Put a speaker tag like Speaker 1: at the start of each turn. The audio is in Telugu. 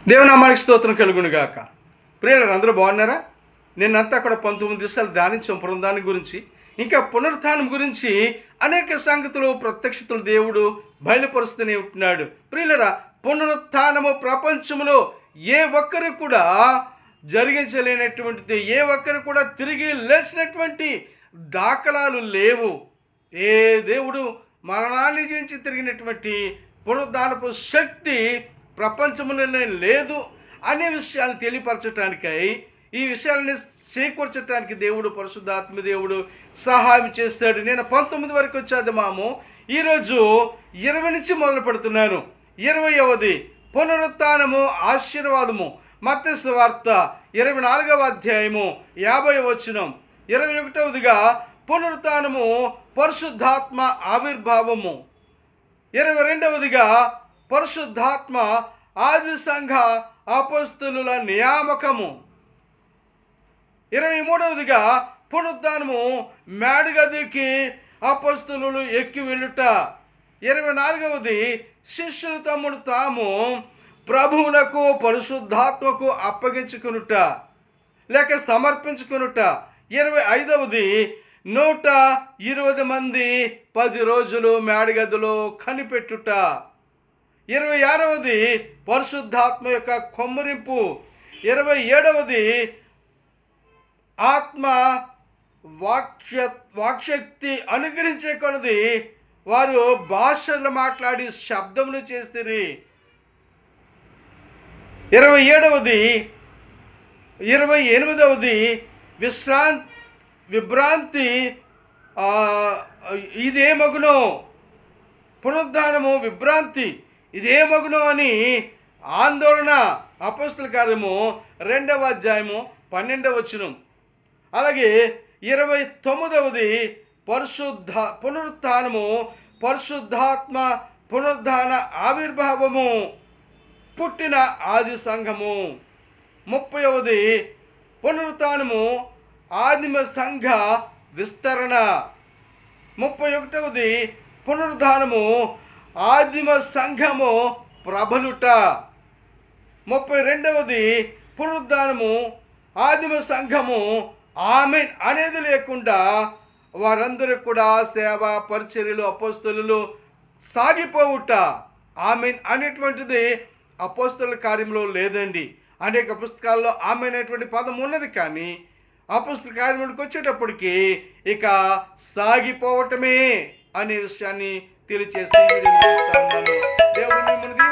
Speaker 1: దేవుని నామానికి స్తోత్రం కలుగును గాక. ప్రియులారా, అందరూ బాగున్నారా? నిన్నంతా అక్కడ 19 దివసాలు ధ్యానించాం పునరుద్ధానం గురించి. ఇంకా పునరుత్థానం గురించి అనేక సంగతులు ప్రత్యక్షతలు దేవుడు బయలుపరుస్తూనే ఉంటున్నాడు. ప్రియులారా, పునరుత్థానము ప్రపంచంలో ఏ ఒక్కరు కూడా జరిగించలేనటువంటిది, ఏ ఒక్కరు కూడా తిరిగి లేచినటువంటి దాఖలాలు లేవు. ఏ దేవుడు మరణాన్ని జయించి తిరిగినటువంటి పునరుద్ధానపు శక్తి ప్రపంచంలోనే లేదు అనే విషయాన్ని తెలియపరచడానికై, ఈ విషయాలని చేకూర్చడానికి దేవుడు, పరిశుద్ధాత్మ దేవుడు సహాయం చేస్తాడు. నేను 19 వరకు చదివాము. ఈరోజు 20 నుంచి మొదలు పెడుతున్నాను. 20వది పునరుత్థానము ఆశీర్వాదము. మత్తయి సువార్త 24వ అధ్యాయము 50వ వచనం. 21వదిగా పునరుత్థానము పరిశుద్ధాత్మ ఆవిర్భావము. 22వదిగా పరిశుద్ధాత్మ ఆది సంఘ అపోస్తలుల నియామకము. 23వదిగా పునరుత్థానము మేడగదికి అపోస్తలులు ఎక్కి వెళ్ళుట. 24వది శిష్యులు తమ్ముడు తాము ప్రభువునకు పరిశుద్ధాత్మకు అప్పగించుకొనుట లేక సమర్పించుకొనుట. 25వది 120 మంది 10 రోజులు మేడగదిలో కనిపెట్టుట. 26వది పరిశుద్ధాత్మ యొక్క కొమ్మరింపు. 27వది ఆత్మ వాక్శక్తి అనుగ్రహించే కొలది వారు భాషలు మాట్లాడి శబ్దములు చేసిరి. 27వది 28వది విభ్రాంతి. ఇదేమగునో పునరుద్ధానము విభ్రాంతి, ఇదేమగునో అని ఆందోళన. అపోస్తల కార్యము 2వ అధ్యాయము 12వ వచనం. అలాగే 29వది పునరుత్థానము పరిశుద్ధాత్మ పునరుద్ధాన ఆవిర్భావము, పుట్టిన ఆది సంఘము. 30వది పునరుత్థానము ఆదిమ సంఘ విస్తరణ. 31వది పునరుద్ధానము ఆదిమ సంఘము ప్రబలుట. 32వది పునరుద్ధానము ఆదిమ సంఘము ఆమెన్ అనేది లేకుండా వారందరూ కూడా సేవ పరిచర్యలు అపోస్తలులు సాగిపోవుట. ఆమెన్ అనేటువంటిది అపోస్తలుల కార్యంలో లేదండి. అనేక పుస్తకాల్లో ఆమె అనేటువంటి పదం ఉన్నది, కానీ అపోస్తలుల కార్యములకు వచ్చేటప్పటికి ఇక సాగిపోవటమే అనే విషయాన్ని తెలియచేస్తూ దేవుడు మిమ్మల్ని